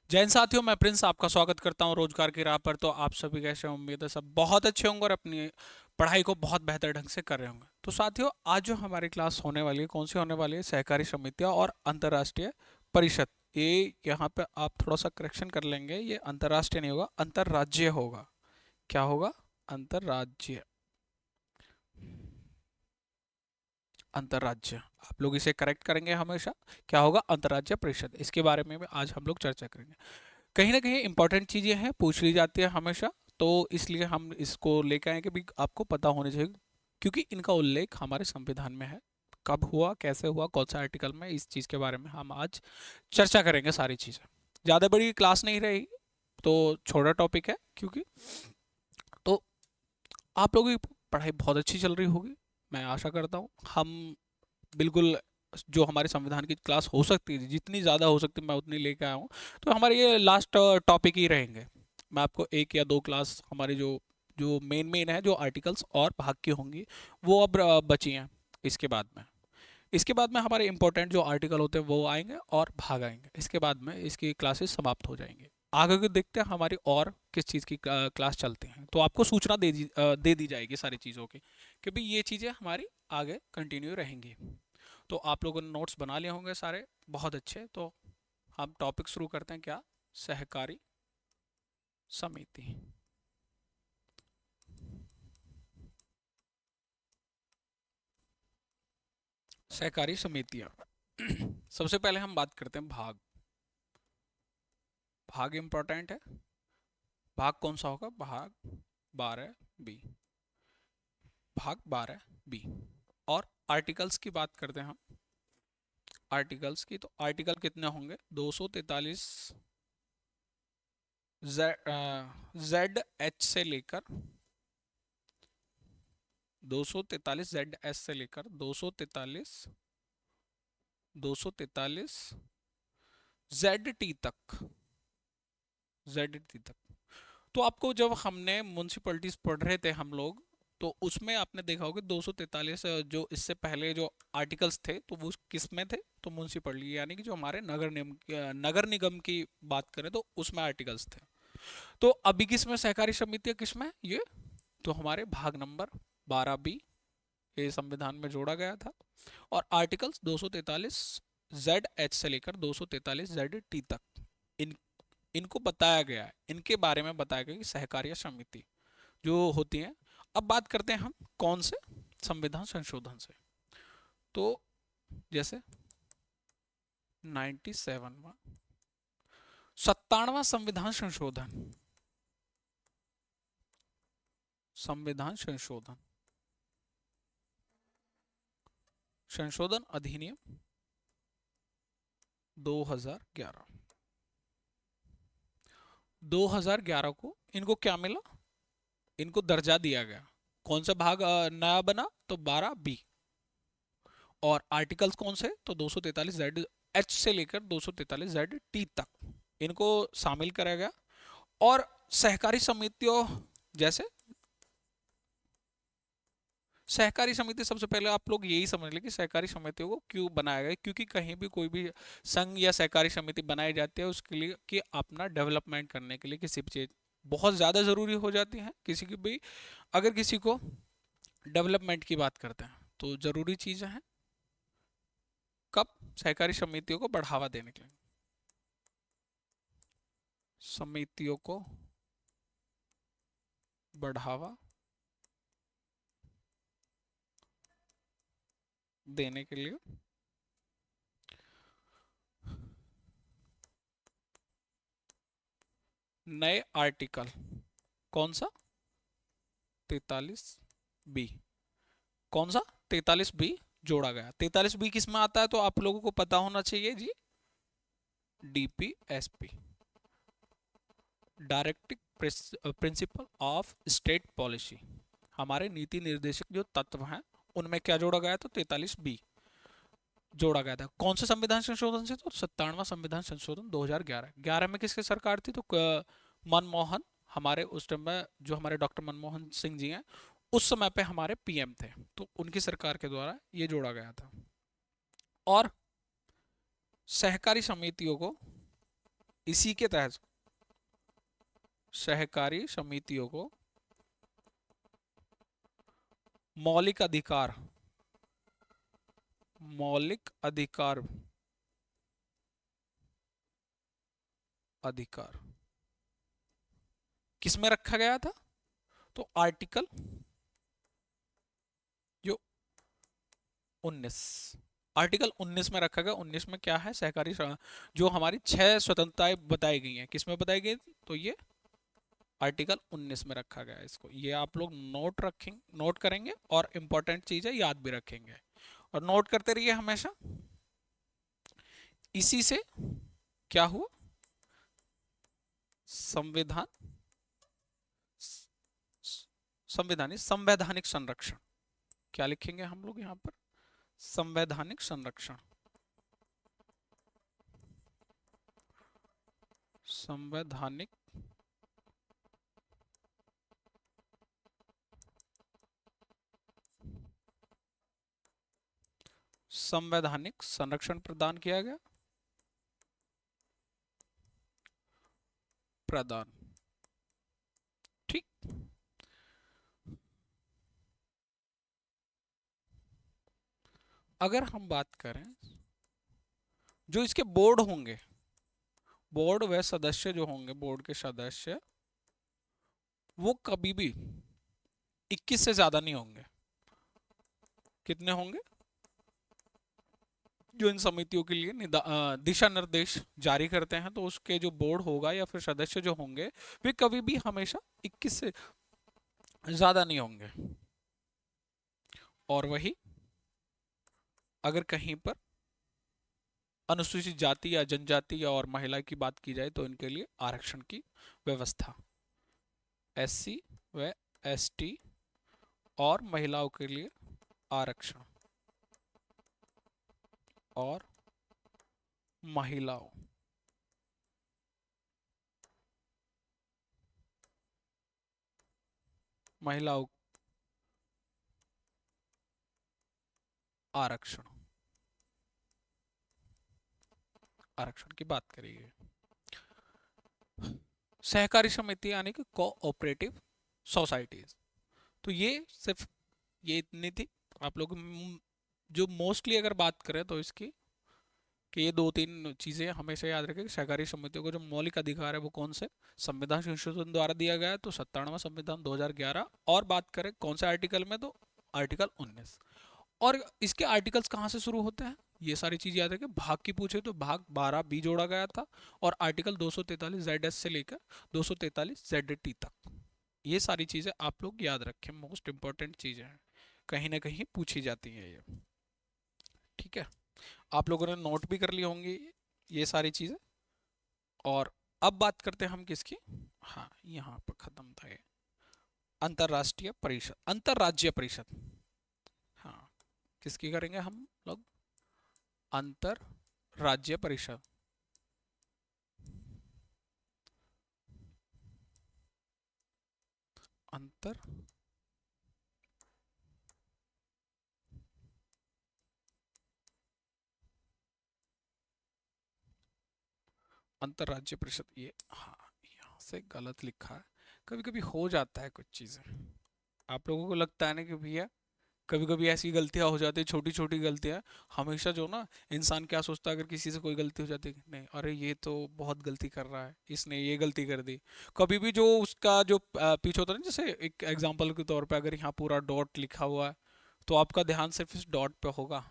जैन साथियों, मैं प्रिंस आपका स्वागत करता हूं रोजगार की राह पर। तो आप सभी कैसे हैं? उम्मीद है सब बहुत अच्छे होंगे और अपनी पढ़ाई को बहुत बेहतर ढंग से कर रहे होंगे। तो साथियों, आज जो हमारी क्लास होने वाली है, कौन सी होने वाली है? सहकारी समितियां और अंतर्राष्ट्रीय परिषद। ये यहाँ पे आप थोड़ा सा करेक्शन कर लेंगे, ये अंतर्राष्ट्रीय नहीं होगा, अंतर्राज्यीय होगा। क्या होगा? अंतर्राज्यीय। अंतर्राज्य। आप लोग इसे करेक्ट करेंगे हमेशा। क्या होगा? अंतर्राज्यीय परिषद। इसके बारे में भी आज हम लोग चर्चा करेंगे। कहीं ना कहीं इंपॉर्टेंट चीज़ें हैं, पूछ ली जाती है हमेशा। तो इसलिए हम इसको लेकर आए कि भी आपको पता होना चाहिए, क्योंकि इनका उल्लेख हमारे संविधान में है। कब हुआ, कैसे हुआ, कौन सा आर्टिकल में, इस चीज़ के बारे में हम आज चर्चा करेंगे सारी चीज़ें। ज़्यादा बड़ी क्लास नहीं रही, तो छोटा टॉपिक है क्योंकि। तो आप लोगों की पढ़ाई बहुत अच्छी चल रही होगी, मैं आशा करता हूँ। हम बिल्कुल जो हमारे संविधान की क्लास हो सकती है, जितनी ज़्यादा हो सकती है मैं उतनी लेके आया हूँ। तो हमारे ये लास्ट टॉपिक ही रहेंगे। मैं आपको एक या दो क्लास हमारी जो जो मेन मेन है, जो आर्टिकल्स और भाग की होंगी, वो अब बची हैं। इसके बाद में इसके बाद में हमारे इंपॉर्टेंट जो आर्टिकल होते हैं वो आएंगे और भाग आएंगे। इसके बाद में इसकी क्लासेस समाप्त हो जाएंगी। आगे के देखते हैं हमारी और किस चीज़ की क्लास चलती हैं। तो आपको सूचना दे दी जाएगी सारी चीज़ों की, कि भाई ये चीज़ें हमारी आगे कंटिन्यू रहेंगी। तो आप लोगों ने नोट्स बना लिए होंगे सारे, बहुत अच्छे। तो हम टॉपिक शुरू करते हैं। क्या? सहकारी समिति। सहकारी समितियां। सबसे पहले हम बात करते हैं भाग। भाग इंपॉर्टेंट है। भाग कौन सा होगा? भाग 12 बी। भाग 12 बी। और आर्टिकल्स की बात करते हैं हम। आर्टिकल्स की, तो आर्टिकल कितने होंगे? 243 जेड एच से लेकर 243 जेड एस से लेकर 243 जेड टी तक। जेड टी तक। तो आपको जब हमने म्यूनसिपैलिटीज पढ़ रहे थे हम लोग, तो उसमें आपने देखा होगा 243 जो इससे पहले जो आर्टिकल्स थे, तो वो किस में थे? तो म्यूनसिपैलिटी यानी कि जो हमारे नगर निगम की बात करें तो उसमें आर्टिकल्स थे। तो अभी किस में सहकारी समितियां, किस में ये? तो हमारे भाग नंबर 12 बी ये संविधान में जोड़ा गया था। और आर्टिकल्स 243 जेड एच से लेकर 243 जेड टी तक, इन इनको बताया गया है, इनके बारे में बताया गया कि सहकारिता समिति जो होती है। अब बात करते हैं हम कौन से? संविधान संशोधन से। तो जैसे 97वां 97वां संविधान संशोधन। संविधान संशोधन, संशोधन अधिनियम 2011। 2011 को इनको क्या मिला? इनको दर्जा दिया गया। कौन सा भाग नया बना? तो 12 बी। और आर्टिकल्स कौन से? तो 243 जेड एच से लेकर 243 जेड टी तक इनको शामिल करा गया। और सहकारी समितियों जैसे सहकारी समिति, सबसे पहले आप लोग यही समझ लें कि सहकारी समितियों को क्यों बनाया गया। क्योंकि कहीं भी कोई भी संघ या सहकारी समिति बनाई जाती है, उसके लिए कि अपना डेवलपमेंट करने के लिए किसी भी चीज बहुत ज़्यादा ज़रूरी हो जाती है। किसी की भी, अगर किसी को डेवलपमेंट की बात करते हैं तो ज़रूरी चीज़ें हैं। कब? सहकारी समितियों को बढ़ावा देने के लिए। समितियों को बढ़ावा देने के लिए नए आर्टिकल। कौन सा? 43 बी। कौन सा? 43 बी जोड़ा गया। 43 बी किस में आता है? तो आप लोगों को पता होना चाहिए जी। DPSP, directive principle of state policy. हमारे नीति निर्देशक जो तत्व हैं, उनमें क्या जोड़ा गया? तो 43 बी जोड़ा गया था। कौन से संविधान संशोधन से? तो 97वां संविधान संशोधन 2011। 11 में किसकी सरकार थी? तो मनमोहन, हमारे उस टाइम में जो हमारे डॉक्टर मनमोहन सिंह जी हैं, उस समय पे हमारे पीएम थे। तो उनकी सरकार के द्वारा ये जोड़ा गया था। और सहकारी समितियों को इसी के तहत सहकारी समितियों को मौलिक अधिकार, मौलिक अधिकार, अधिकार किसमें रखा गया था? तो आर्टिकल जो 19, आर्टिकल 19 में रखा गया। 19 में क्या है? सहकारी जो हमारी 6 स्वतंत्रताएं बताई गई हैं, किसमें बताई गई? तो ये आर्टिकल 19 में रखा गया है। इसको ये आप लोग नोट करेंगे और इंपॉर्टेंट चीज है, याद भी रखेंगे और नोट करते रहिए हमेशा। इसी से क्या हुआ? संविधान, संवैधानिक संरक्षण। क्या लिखेंगे हम लोग यहां पर? संवैधानिक संरक्षण, संवैधानिक संवैधानिक संरक्षण प्रदान किया गया, प्रदान। ठीक। अगर हम बात करें जो इसके बोर्ड होंगे, बोर्ड व सदस्य जो होंगे, बोर्ड के सदस्य, वो कभी भी 21 से ज्यादा नहीं होंगे। कितने होंगे? जो इन समितियों के लिए दिशा निर्देश जारी करते हैं, तो उसके जो बोर्ड होगा या फिर सदस्य जो होंगे, वे कभी भी हमेशा 21 से ज्यादा नहीं होंगे। और वही अगर कहीं पर अनुसूचित जाति या जनजाति या और महिला की बात की जाए तो इनके लिए आरक्षण की व्यवस्था, एससी व एसटी और महिलाओं के लिए आरक्षण, और महिलाओं, महिलाओं आरक्षण, आरक्षण की बात करिए। सहकारी समिति यानी कि कोऑपरेटिव सोसाइटीज, तो ये सिर्फ ये इतनी थी। आप लोग जो मोस्टली अगर बात करें तो इसकी कि ये दो तीन चीजें हमेशा याद रखें कि सहकारी समितियों को जो मौलिक अधिकार है वो कौन से संविधान संशोधन द्वारा दिया गया है, तो 97वां संविधान 2011। और बात करें कौन से आर्टिकल में, तो आर्टिकल 19। और इसके आर्टिकल्स कहाँ से शुरू होते हैं, ये सारी चीज याद रखें। भाग की पूछे तो भाग 12 बी जोड़ा गया था, और आर्टिकल 243 जेड एस से लेकर 243 जेड टी तक। ये सारी चीजें आप लोग याद रखें, मोस्ट इंपॉर्टेंट चीजें हैं, कहीं ना कहीं पूछी जाती है ये। ठीक है, आप लोगों ने नोट भी कर ली होंगी ये सारी चीजें। और अब बात करते हैं हम किसकी? हाँ, यहाँ पर खत्म था ये, अंतरराष्ट्रीय परिषद, अंतरराज्य परिषद। हाँ, किसकी करेंगे हम लोग? अंतर राज्य परिषद। अंतर अंतरराज्य परिषद, ये हाँ यहाँ से गलत लिखा है। कभी कभी हो जाता है कुछ चीजें, आप लोगों को लगता है ना कि भैया कभी कभी ऐसी गलतियां हो जाती है, छोटी छोटी गलतियां। हमेशा जो ना, इंसान क्या सोचता है अगर किसी से कोई गलती हो जाती है, नहीं अरे ये तो बहुत गलती कर रहा है, इसने ये गलती कर दी। कभी भी जो उसका जो पीछे होता है ना, जैसे एक एग्जांपल के तौर पे अगर यहाँ पूरा डॉट लिखा हुआ है, तो आपका ध्यान सिर्फ इस डॉट पे होगा,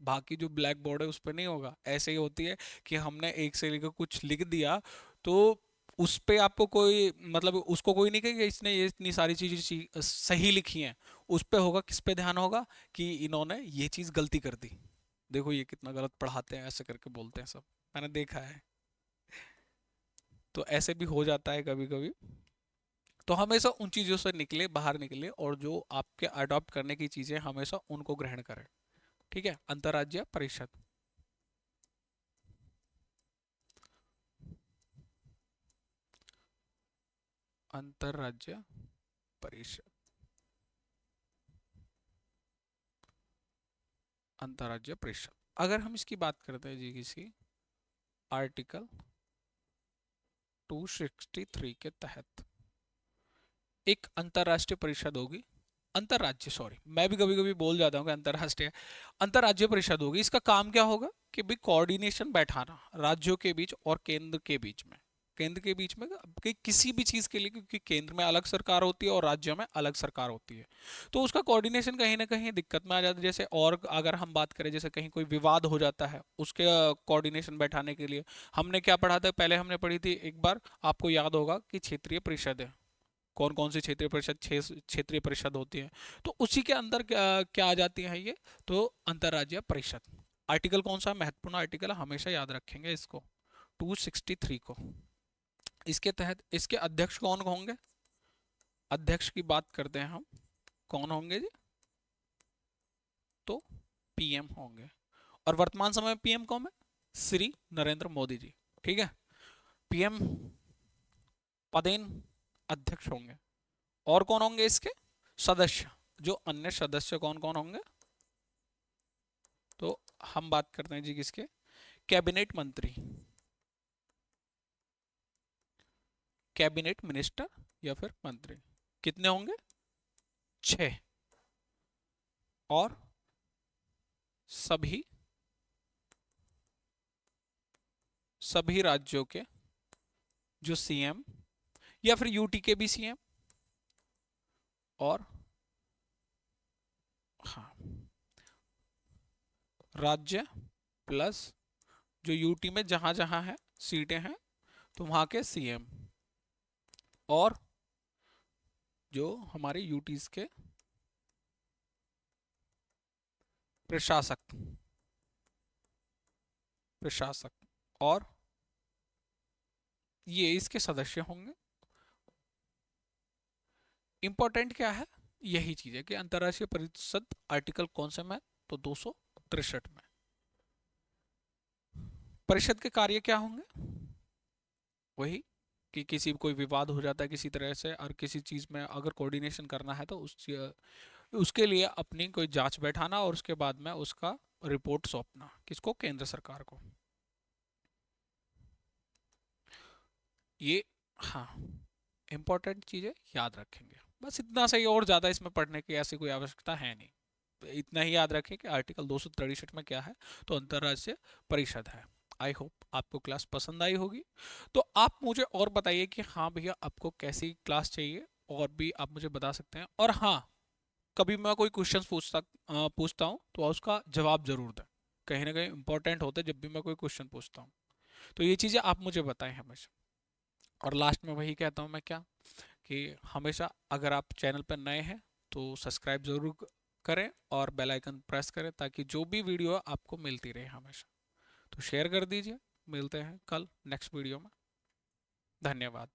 बाकी जो ब्लैक बोर्ड है उस पर नहीं होगा। ऐसे ही होती है कि हमने एक से लेकर कुछ लिख दिया, तो उस पे आपको कोई मतलब उसको कोई नहीं कहेगा इसने ये इतनी सारी चीजें सही लिखी हैं। उस पे होगा, किस पे ध्यान होगा कि इन्होंने ये चीज गलती कर दी, देखो ये कितना गलत पढ़ाते हैं, ऐसे करके बोलते हैं सब, मैंने देखा है। तो ऐसे भी हो जाता है कभी कभी। तो हमेशा उन चीजों से निकले, बाहर निकले, और जो आपके अडॉप्ट करने की चीजें हमेशा उनको ग्रहण करें। ठीक है, अंतर्राज्यीय परिषद, अंतर्राज्यीय परिषद, अंतर्राज्यीय परिषद। अगर हम इसकी बात करते हैं जी, किसी आर्टिकल 263 के तहत एक अंतरराष्ट्रीय परिषद होगी, अंतरराज्य, सॉरी मैं भी कभी कभी बोल जाता हूँ कि अंतरराष्ट्रीय, अंतरराज्य परिषद होगी। इसका काम क्या होगा कि भाई कोऑर्डिनेशन बैठाना राज्यों के बीच और केंद्र के बीच में, केंद्र के बीच में कि किसी भी चीज के लिए, क्योंकि केंद्र में अलग सरकार होती है और राज्यों में अलग सरकार होती है, तो उसका कोऑर्डिनेशन कहीं ना कहीं दिक्कत में आ जाता है। जैसे और अगर हम बात करें, जैसे कहीं कोई विवाद हो जाता है, उसके कोऑर्डिनेशन बैठाने के लिए हमने क्या पढ़ा था, पहले हमने पढ़ी थी एक बार, आपको याद होगा कि क्षेत्रीय परिषद है, कौन कौन सी क्षेत्रीय परिषद, क्षेत्रीय परिषद होती है, तो उसी के अंदर क्या आ जाती है ये, तो अंतरराज्यीय परिषद। आर्टिकल कौन सा महत्वपूर्ण आर्टिकल है, हमेशा याद रखेंगे इसको, 263 को। इसके तहत इसके अध्यक्ष कौन होंगे, अध्यक्ष की बात करते हैं हम, कौन होंगे जी, तो पीएम होंगे। और वर्तमान समय में पीएम कौन है, श्री नरेंद्र मोदी जी, ठीक है। पीएम पदेन अध्यक्ष होंगे। और कौन होंगे इसके सदस्य, जो अन्य सदस्य कौन कौन होंगे, तो हम बात करते हैं जी किसके, कैबिनेट मंत्री, कैबिनेट मिनिस्टर या फिर मंत्री, कितने होंगे, 6। और सभी सभी राज्यों के जो सीएम या फिर यूटी के भी सीएम, और हाँ राज्य प्लस जो यूटी में जहां जहां है सीटें हैं, तो वहां के सीएम, और जो हमारे यूटीज के प्रशासक, प्रशासक, और ये इसके सदस्य होंगे। इंपॉर्टेंट क्या है, यही चीज है कि अंतरराष्ट्रीय परिषद आर्टिकल कौन से में, तो 263 में। परिषद के कार्य क्या होंगे, वही कि किसी कोई विवाद हो जाता है किसी तरह से, और किसी चीज में अगर कोऑर्डिनेशन करना है तो उसके लिए अपनी कोई जांच बैठाना और उसके बाद में उसका रिपोर्ट सौंपना, किसको, केंद्र सरकार को। ये हाँ इंपॉर्टेंट चीजें याद रखेंगे, बस इतना सही, और ज्यादा इसमें पढ़ने की ऐसी कोई आवश्यकता है नहीं। तो इतना ही याद रखें कि आर्टिकल 263 में क्या है, तो अंतरराष्ट्रीय परिषद है। आई होप आपको क्लास पसंद आई होगी। तो आप मुझे और बताइए कि हाँ भैया आपको कैसी क्लास चाहिए, और भी आप मुझे बता सकते हैं। और हाँ, कभी मैं कोई क्वेश्चन पूछता हूँ तो उसका जवाब जरूर दें, कहीं ना कहीं इंपॉर्टेंट होता है जब भी मैं कोई क्वेश्चन पूछता हूँ, तो ये चीज़ें आप मुझे बताएं हमेशा। और लास्ट में वही कहता हूँ मैं क्या, कि हमेशा अगर आप चैनल पर नए हैं तो सब्सक्राइब जरूर करें और बेल आइकन प्रेस करें, ताकि जो भी वीडियो आपको मिलती रहे हमेशा। तो शेयर कर दीजिए, मिलते हैं कल नेक्स्ट वीडियो में। धन्यवाद।